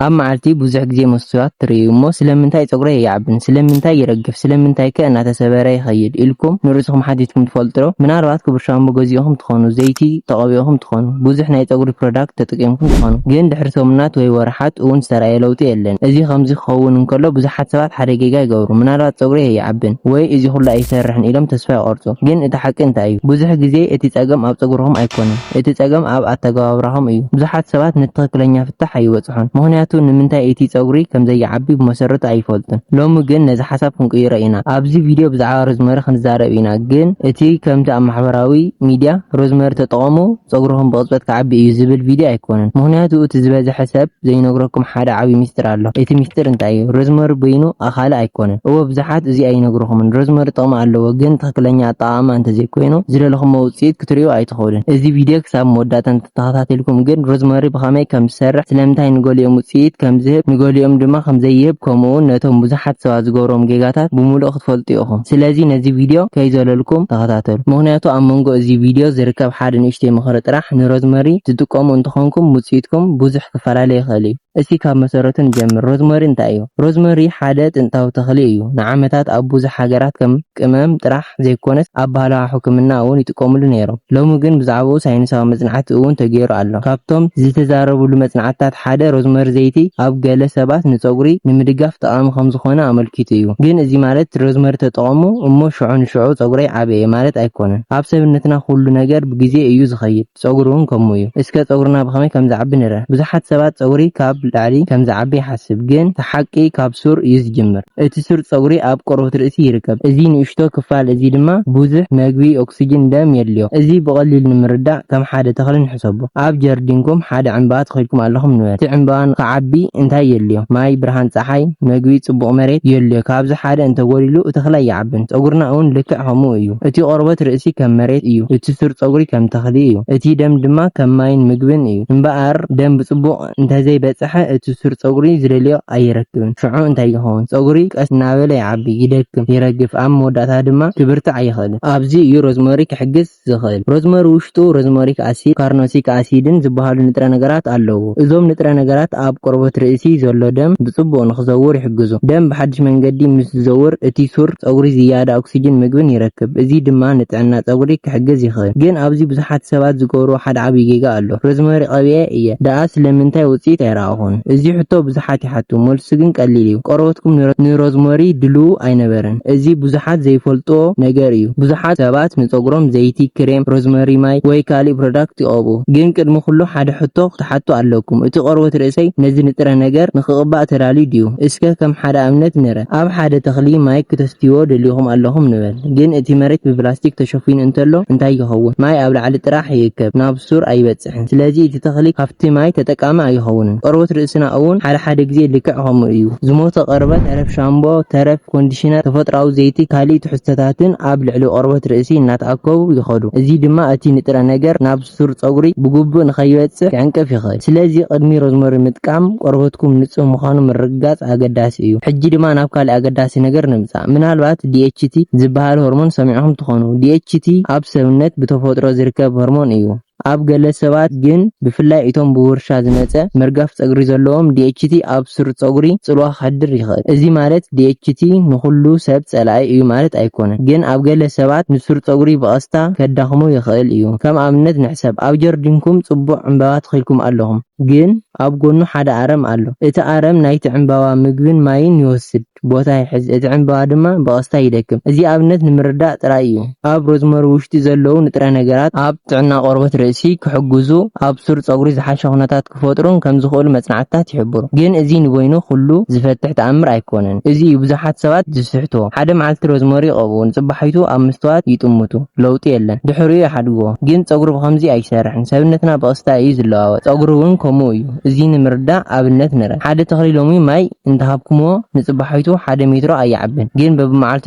ኣብ መዓልቲ ብዙሕ ግዜ መስዋዕት ትርእዩ እሞ ስለምንታይ ፀጉሪ ይዓብን ስለምንታይ ይረግፍ ስለምንታይ ከ እናተሰበረ ይኸይድ ኢልኩም ንርእስኩም ሓቲትኩም ትፈልጡ ዶ? ምናልባት ክቡር ሻምቦ ገዚእኩም ትኾኑ ዘይቲ ተቐቢእኩም ትኾኑ ብዙሕ ናይ ፀጉሪ ፕሮዳክት ተጠቂምኩም ትኾኑ ግን ድሕሪ ሰሙናት ወይ ወርሓት እውን ዝተረኣየ ለውጢ የለን። እዚ ከምዚ ክኸውን እንከሎ ብዙሓት ሰባት ሓደ ጌጋ ይገብሩ ምናልባት ፀጉሪ ይዓብን ወይ እዚ ኩሉ ኣይሰርሕን ኢሎም ተስፋ ይቆርጹ። ግን እቲ ሓቂ እንታይ እዩ? ብዙሕ ግዜ እቲ ፀገም ኣብ ፀጉርኩም ኣይኮነን እቲ ፀገም ኣብ ኣተገባብራኩም እዩ። ብዙሓት ሰባት ንትክክለኛ ፍታሕ ኣይበጽሑን ምክንያቱ ንምንታይ እቲ ፀጉሪ ከም ዘይዓቢ ብመሰረቱ ኣይፈልጡን። ሎሚ ግን ነዚ ሓሳብ ክንቅይሮ ኢና። ኣብዚ ቪድዮ ብዛዕባ ሮዝመሪ ክንዛረብ ኢና ግን እቲ ከምቲ ኣብ ማሕበራዊ ሚድያ ሮዝመሪ ተጠቐሙ ፀጉርኩም ብቅጽበት ክዓቢ እዩ ዝብል ቪድዮ ኣይኮነን። ምክንያቱ እቲ ዝበዝሐ ሰብ ዘይነግረኩም ሓደ ዓቢ ሚስጥር ኣሎ። እቲ ሚስጥር እንታይ እዩ? ሮዝመሪ በይኑ ኣኻለ ኣይኮነን። ብዙሓት እዚ ኣይነግሩኹምን ሮዝመሪ ጥቕሚ ኣለዎ ግን ትክክለኛ ኣጠቓቕማ እንተዘይኮይኑ ዝደለኹም ውፅኢት ክትርእዩ ኣይትኽእሉን። እዚ ቪድዮ ክሳብ መወዳእታ ተኸታተልኩም ግን ሮዝመሪ ብኸመይ ከም ዝሰርሕ ስለምንታይ ንገሊኦም ውፅኢት ከም ዝህብ ንገሊኦም ድማ ከም ዘይህብ ከምኡውን ነቶም ብዙሓት ሰባት ዝገብሮም ጌጋታት ብሙሉእ ክትፈልጡ ኢኹም። ስለዚ ነዚ ቪድዮ ከይዘለልኩም ተኸታተሉ። ምክንያቱ ኣብ መንጎ እዚ ቪድዮ ዝርከብ ሓደ ንእሽተይ ምኽሪ ጥራሕ ንሮዝመሪ ትጥቀሙ እንትኾንኩም ውፅኢትኩም ብዙሕ ክፈላለ ይኽእል እዩ። እስኪ ካብ መሰረቱ ንጀምር። ሮዝመሪ እንታይ እዩ? ሮዝመሪ ሓደ ጥንታዊ ተኽሊ እዩ። ንዓመታት ኣብ ብዙሕ ሃገራት ከም ቅመም ጥራሕ ዘይኮነስ ኣብ ባህላዊ ሕክምና እውን ይጥቀሙሉ ነይሮም። ሎሚ ግን ብዛዕባኡ ሳይንሳዊ መጽናዕቲ እውን ተገይሩ ኣሎ። ካብቶም ዝተዛረቡሉ መጽናዕትታት ሓደ ሮዝመሪ ዘይቲ ኣብ ገለ ሰባት ንፀጉሪ ንምድጋፍ ጠቃሚ ከም ዝኾነ ኣመልኪቱ እዩ። ግን እዚ ማለት ሮዝመሪ ተጠቐሙ እሞ ሽዑ ንሽዑ ፀጉሪ ዓበየ ማለት ኣይኮነን። ኣብ ሰብነትና ኩሉ ነገር ብግዜ እዩ ዝኸይድ። ፀጉሪ እውን ከምኡ እዩ። እስከ ፀጉርና ብኸመይ ከም ዝዓቢ ንርአ። ብዙሓት ሰባት ፀጉሪ ካብ ላዕሊ ከም ዝዓቢ ይሓስብ ግን ተሓቂ ካብ ሱር እዩ ዝጅምር። እቲ ሱር ፀጉሪ ኣብ ቆርበት ርእሲ ይርከብ። እዚ ንእሽቶ ክፋል እዚ ድማ ብዙሕ መግቢ ኦክሲጅን ደም የድልዮ። እዚ ብቐሊል ንምርዳእ ከም ሓደ ተኽሊ ንሕሰቦ። ኣብ ጀርዲንኩም ሓደ ዕምባባ ተኺልኩም ኣለኹም ንበል። እቲ ዕምባባ ክዓቢ እንታይ የድልዮ? ማይ፣ ብርሃን ጸሓይ፣ መግቢ፣ ጽቡቕ መሬት የድልዮ። ካብዚ ሓደ እንተጎዲሉ እቲ ተኽሊ ኣይዓብን። ፀጉርና እውን ልክዕ ከምኡ እዩ። እቲ ቆርበት ርእሲ ከም መሬት እዩ። እቲ ሱር ፀጉሪ ከም ተኽሊ እዩ። እቲ ደም ድማ ከም ማይን ምግብን እዩ። እምበኣር ደም ብጽቡቕ እንተዘይበጽሐ እቲ ሱር ፀጉሪ ዝደልዮ ኣይረክብን። ሽዑ እንታይ ይኸውን? ፀጉሪ ቀስ እናበለ ይዓቢ፣ ይደክም፣ ይረግፍ። ኣብ መወዳእታ ድማ ክብርታዕ ኣይኽእልን። ኣብዚ እዩ ሮዝመሪ ክሕግዝ ዝኽእል። ሮዝመሪ ውሽጡ ሮዝመሪክ ኣሲድ፣ ካርኖሲክ ኣሲድን ዝበሃሉ ንጥረ ነገራት ኣለዎ። እዞም ንጥረ ነገራት ኣብ ቆርበት ርእሲ ዘሎ ደም ብጽቡቕ ንኽዘውር ይሕግዙ። ደም ብሓድሽ መንገዲ ምስ ዝዘውር እቲ ሱር ፀጉሪ ዝያዳ ኦክሲጅን ምግብን ይረክብ። እዚ ድማ ንጥዕና ፀጉሪ ክሕግዝ ይኽእል። ግን ኣብዚ ብዙሓት ሰባት ዝገብርዎ ሓደ ዓብይ ጌጋ ኣሎ። ሮዝመሪ ቀቢአ እየ ደኣ ስለምንታይ ውፅኢት ኣይረኣኹን? እዚ ሕቶ ብዙሓት ይሓቱ፣ መልሱ ግን ቀሊል እዩ። ቆርበትኩም ንሮዝመሪ ድልው ኣይነበረን። እዚ ብዙሓት ዘይፈልጥዎ ነገር እዩ። ብዙሓት ሰባት ንፀጉሮም ዘይቲ፣ ክሬም፣ ሮዝመሪ ማይ ወይ ካልእ ፕሮዳክት ይቐብኡ። ግን ቅድሚ ኩሉ ሓደ ሕቶ ክትሓቱ ኣለኩም። እቲ ቆርበት ርእሰይ ነዚ ንጥረ ነገር ንኽቕባእ ተዳልዩ ድዩ? እስከ ከም ሓደ ኣብነት ንረ ኣብ ሓደ ተኽሊ ማይ ክተስትይዎ ደልይኹም ኣለኹም ንበል። ግን እቲ መሬት ብፕላስቲክ ተሸፊኑ እንተሎ እንታይ ይኸውን? ማይ ኣብ ላዕሊ ጥራሕ ይእከብ፣ ናብ ሱር ኣይበጽሕን። ስለዚ እቲ ተኽሊ ካብቲ ማይ ተጠቃሚ ኣይኸውንን። ቆርበት ርእስና እውን ሓደ ግዜ ልክዕ ከምኡ እዩ። ዝሞተ ቆርበት፣ ተረፍ ሻምቦ፣ ተረፍ ኮንዲሽነር፣ ተፈጥሮኣዊ ዘይቲ፣ ካልእ ትሕዝቶታትን ኣብ ልዕሊ ቆርበት ርእሲ እናተኣከቡ ይኸዱ። እዚ ድማ እቲ ንጥረ ነገር ናብ ሱር ፀጉሪ ብግቡእ ንኸይበጽሕ ክዕንቅፍ ይኽእል። ስለዚ ቅድሚ ሮዝመሪ ምጥቃም ቆርበትኩም ንጹህ ምዃኑ ምርጋጽ ኣገዳሲ እዩ። ሕጂ ድማ ናብ ካልእ ኣገዳሲ ነገር ንምጻእ። ምናልባት DHT ዝበሃል ሆርሞን ሰሚዕኹም ትኾኑ። DHT ኣብ ሰብነት ብተፈጥሮ ዝርከብ ሆርሞን እዩ። ኣብ ገለ ሰባት ግን ብፍላይ እቶም ብውርሻ ዝመጸ መርጋፍ ፀጉሪ ዘለዎም DHT ኣብ ሱር ፀጉሪ ጽልዋ ክሕድር ይኽእል። እዚ ማለት DHT ንኹሉ ሰብ ጸላኢ እዩ ማለት ኣይኮነን። ግን ኣብ ገለ ሰባት ንሱር ፀጉሪ ብቐስታ ከዳኽሞ ይኽእል እዩ። ከም ኣብነት ንሕሰብ ኣብ ጀርዲንኩም ጽቡቕ ዕምባባ ተኺልኩም ኣለኹም ግን ኣብ ጎኑ ሓደ ኣረም ኣሎ። እቲ ኣረም ናይቲ ዕምባባ ምግብን ማይን ይወስድ፣ ቦታ ይሕዝ። እቲ ዕምባባ ድማ ብቐስታ ይደክም። እዚ ኣብነት ንምርዳእ ጥራይ እዩ። ኣብ ሮዝመሪ ውሽጢ ዘለዉ ንጥረ ነገራት ኣብ ጥዕና ቆርበት ርእሲ ክሕግዙ ኣብ ሱር ፀጉሪ ዝሓሸ ኩነታት ክፈጥሩን ከም ዝኽእሉ መጽናዕትታት ይሕብሩ። ግን እዚ ንበይኑ ኩሉ ዝፈትሕ ተኣምር ኣይኮነን። እዚ ብዙሓት ሰባት ዝስሕትዎ። ሓደ መዓልቲ ሮዝመሪ ይቐብኡ፣ ንጽባሕይቱ ኣብ መስትዋት ይጥምቱ፣ ለውጢ የለን። ድሕሪኡ ይሓድግዎ። ግን ፀጉሪ ብኸምዚ ኣይሰርሕን። ሰብነትና ብቐስታ እዩ ዝለዋወጥ። ፀጉሪ እውን ከምኡ እዩ። እዚ ንምርዳእ ኣብነት ንረ ሓደ ተኽሊ ሎሚ ማይ እንተሃብኩምዎ ንጽባሕይቱ ርዝመቱ 1 ሜትሮ ኣይዓብን ግን በብመዓልቱ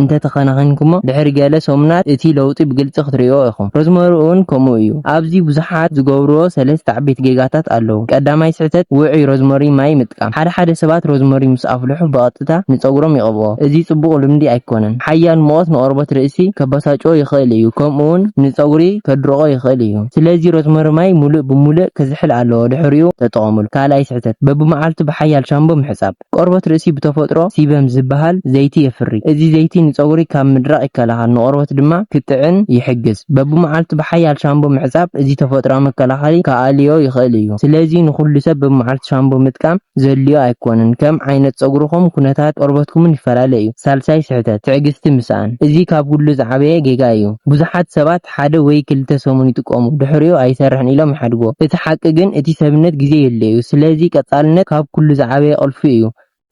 እንተ ተኸናኸንኩሞ ድሕሪ ገለ ሰሙናት እቲ ለውጢ ብግልጽ ክትሪኦ ኢኹም ሮዝመሪ እውን ከምኡ እዩ ኣብዚ ብዙሓት ዝገብርዎ ሰለስተ ዓበይቲ ጌጋታት ኣለዉ ቀዳማይ ስሕተት ውዑይ ሮዝመሪ ማይ ምጥቃም ሓደ ሰባት ሮዝመሪ ምስ ኣፍልሑ በቐጥታ ንጸጉሮም ይቕብኦ እዚ ጽቡቕ ልምዲ ኣይኮነን ሓያል ሙቐት ንቆርበት ርእሲ ከበሳጭዎ ይኽእል እዩ ከምኡውን ንጸጉሪ ከድርቆ ይኽእል እዩ ስለዚ ሮዝመሪ ማይ ሙሉእ ብሙሉእ ክዝሕል ኣለዎ ድሕሪኡ ተጠቐሙሉ ካልኣይ ስሕተት በብመዓልቱ ብሓያል ሻምቦ ምሕጻብ ቆርበት ርእሲ ብተፈጥሮ ሲበም ዝበሃል ዘይቲ የፍሪ እዚ ዘይቲ ንጸጉሪ ካብ ምድራቕ ይከላኸል ንቆርበት ድማ ክትዕን ይሕግዝ በብመዓልቱ ብሓያል ሻምቦ ምሕጻብ እዚ ተፈጥሮኣዊ መከላኸሊ ከኣልዮ ይኽእል እዩ ስለዚ ንኹሉ ሰብ በብመዓልቱ ሻምቦ ምጥቃም ዘድልዮ ኣይኮነን ከም ዓይነት ጸጉርኩም ኩነታት ቆርበትኩምን ይፈላለ እዩ ሳልሳይ ስሕተት ትዕግስቲ ምሳኣን እዚ ካብ ኩሉ ዝዓበየ ጌጋ እዩ ብዙሓት ሰባት ሓደ ወይ ክልተ ሰሙን ይጥቀሙ ድሕሪኡ ኣይሰርሕን ኢሎም ይሓድጎ እቲ ሓቂ ግን እቲ ሰብነት ግዜ የለዩ ስለዚ ቀጻልነት ካብ ኩሉ ዝዓበየ ቁልፊ እዩ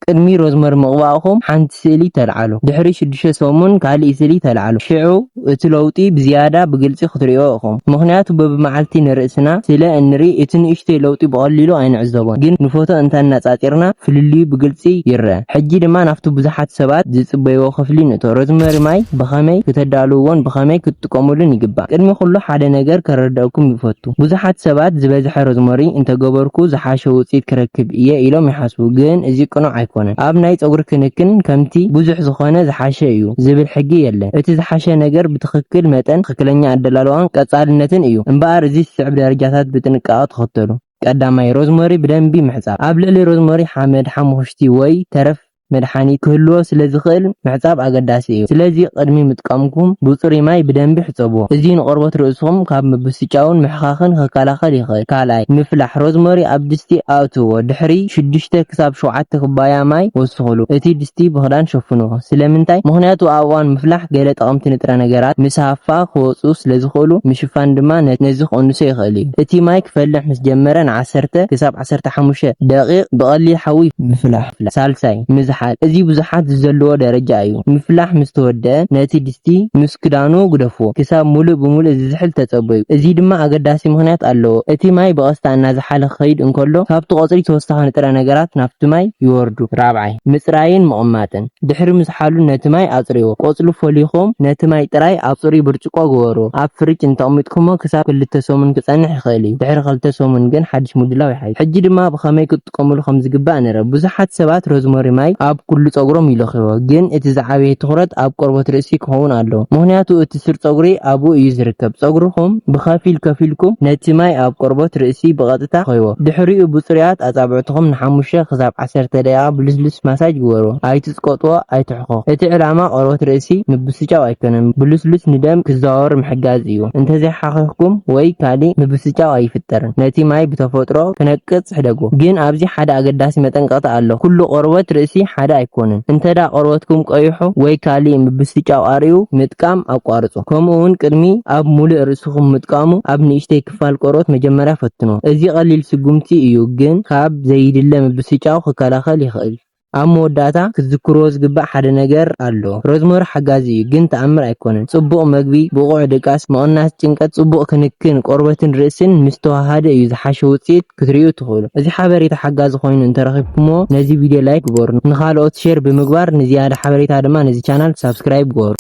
ቅድሚ ሮዝመሪ ምቕባእኹም ሓንቲ ስእሊ ተልዓሉ ድሕሪ 6 ሰሙን ካልእ ስእሊ ተልዓሉ ሽዑ እቲ ለውጢ ብዝያዳ ብግልጺ ክትሪኦ ኢኹም ምኽንያቱ በብመዓልቲ ንርእስና ስለ እንሪ እቲ ንእሽተይ ለውጢ በቐሊሉ ኣይንዕዘቦን ግን ንፎቶ እንተናጻጺርና ፍልልዩ ብግልጺ ይርአ ሕጂ ድማ ናፍቲ ብዙሓት ሰባት ዝጽበይዎ ክፍሊ ንእቶ ሮዝመሪ ማይ ብኸመይ ክትዳልውዎን ብኸመይ ክትጥቀሙሉን ይግባእ ቅድሚ ኩሉ ሓደ ነገር ከረድአኩም ይፈቱ ብዙሓት ሰባት ዝበዝሐ ሮዝመሪ እንተገበርኩ ዝሓሸ ውጽኢት ክረክብ እየ ኢሎም ይሓስቡ ግን እዚ ቅኑዕ ኣይኮነን ኣብ ናይ ጸጉሪ ክንክን ከምቲ ብዙሕ ዝኾነ ዝሓሸ እዩ ዝብል ሕጊ የለን እቲ ዝሓሸ ነገር ብትኽክል መጠን ትኽክለኛ ኣደላልዋን ቀጻልነትን እዩ እምበኣር እዚ ስዕብ ደረጃታት ብጥንቃቐ ተኸተሉ ቀዳማይ ሮዝመሪ ብደንቢ ምሕጻብ ኣብ ልዕሊ ሮዝመሪ ሓመድ ሓሙኽሽቲ ወይ ተረፍ መድሓኒት ክህልዎ ስለዝኽእል ምሕጻብ ኣገዳሲ እዩ ስለዚ ቅድሚ ምጥቃምኩም ብጽሩይ ማይ ብደንቢ ሕጸብዎ እዚ ንቆርበት ርእስኩም ካብ ምብስጫውን ምሕኻኽን ክከላኸል ይኽእል ካልኣይ ምፍላሕ ሮዝመሪ ኣብ ድስቲ ኣእትዎ ድሕሪ 6 ክሳብ 7 ኩባያ ማይ ወስኹሉ እቲ ድስቲ ብኽዳን ሸፍኑዎ ስለምንታይ ምኽንያቱ ኣብ እዋን ምፍላሕ ገለ ጠቐምቲ ንጥረ ነገራት ምስ ሃፋ ክወፁ ስለዝኽእሉ ምሽፋን ድማ ነዚ ክቕንሶ ይኽእል እዩ እቲ ማይ ክፈልሕ ምስ ጀመረ ን10 ክሳብ 15 ደቂቕ ብቐሊል ሓዊ ምፍላሕ ሳልሳይ ምዝሓል እዚ ብዙሓት ዝዘልዎ ደረጃ እዩ ምፍላሕ ምስ ተወድአ ነቲ ድስቲ ምስ ክዳኑ ግደፍዎ ክሳብ ሙሉእ ብሙሉእ ዝዝሕል ተጸበዩ እዚ ድማ ኣገዳሲ ምኽንያት ኣለዎ እቲ ማይ ብቐስታ እናዝሓለ ክኸይድ እንከሎ ካብቲ ቆጽሪ ተወሳኺ ንጥረ ነገራት ናብቲ ማይ ይወርዱ ራብዓይ ምጽራይን ምቕማጥን ድሕሪ ምዝሓሉ ነቲ ማይ ኣጽሪዎ ቆጽሉ ፈሊኹም ነቲ ማይ ጥራይ ኣብ ጽሩይ ብርጭቆ ገበሮ ኣብ ፍሪጅ እንተቕሚጥኩሞ ክሳብ 2 ሰሙን ክጸንሕ ይኽእል እዩ ድሕሪ 2 ሰሙን ግን ሓድሽ ምድላው ይሓይሽ ሕጂ ድማ ብኸመይ ክትጥቀሙሉ ከም ዝግባእ ንረ ብዙሓት ሰባት ሮዝመሪ ማይ ኣብ ኩሉ ጸጉሮም ይለኽይዎ ግን እቲ ዝዓበየ ትኹረት ኣብ ቆርበት ርእሲ ክኸውን ኣለዎ ምኽንያቱ እቲ ስር ጸጉሪ ኣብኡ እዩ ዝርከብ ጸጉርኩም ብኸፊል ከፊልኩም ነቲ ማይ ኣብ ቆርበት ርእሲ ብቐጥታ ኸይዎ ድሕሪኡ ብጽሩያት ኣጻብዕትኩም ን5 ክሳብ 10 ደቂቓ ብልስልስ ማሳጅ ግበሩ ኣይትስቆጥዎ ኣይትሕኾ እቲ ዕላማ ቆርበት ርእሲ ምብስጫው ኣይኮነን ብልስልስ ንደም ክዘዋወር ምሕጋዝ እዩ እንተዘይሓኺኽኩም ወይ ካልእ ምብስጫው ኣይፍጠርን ነቲ ማይ ብተፈጥሮ ክነቅጽ ሕደጉ ግን ኣብዚ ሓደ ኣገዳሲ መጠንቀቕታ ኣሎ ኩሉ ቆርበት ርእሲ ሓደ ኣይኮነን እንተዳ ቆርበትኩም ቀይሑ ወይ ካልእ ምብስጫው ኣርዩ ምጥቃም ኣቋርጹ ከምኡውን ቅድሚ ኣብ ሙሉእ ርእስኩም ምጥቃሙ ኣብ ንእሽተይ ክፋል ቆርበት መጀመርያ ፈትኖ እዚ ቀሊል ስጉምቲ እዩ ግን ካብ ዘይድለ ምብስጫው ክከላኸል ይኽእል ኣብ መወዳእታ ክትዝክርዎ ዝግባእ ሓደ ነገር ኣሎ ሮዝመሪ ሓጋዚ እዩ ግን ተኣምር ኣይኮነን ጽቡቕ መግቢ ብቑዕ ድቃስ መቕናት ጭንቀት ጽቡቕ ክንክን ቆርበትን ርእስን ምስ ተዋሃደ እዩ ዝሓሸ ውጽኢት ክትሪኡ ትኽእሉ እዚ ሓበሬታ ሓጋዚ ኮይኑ እንተረኺብኩሞ ነዚ ቪድዮ ላይክ ግበሩ ንኻልኦት ሼር ብምግባር ንዝያዳ ሓበሬታ ድማ ነዚ ቻናል ሳብስክራይብ ግበሩ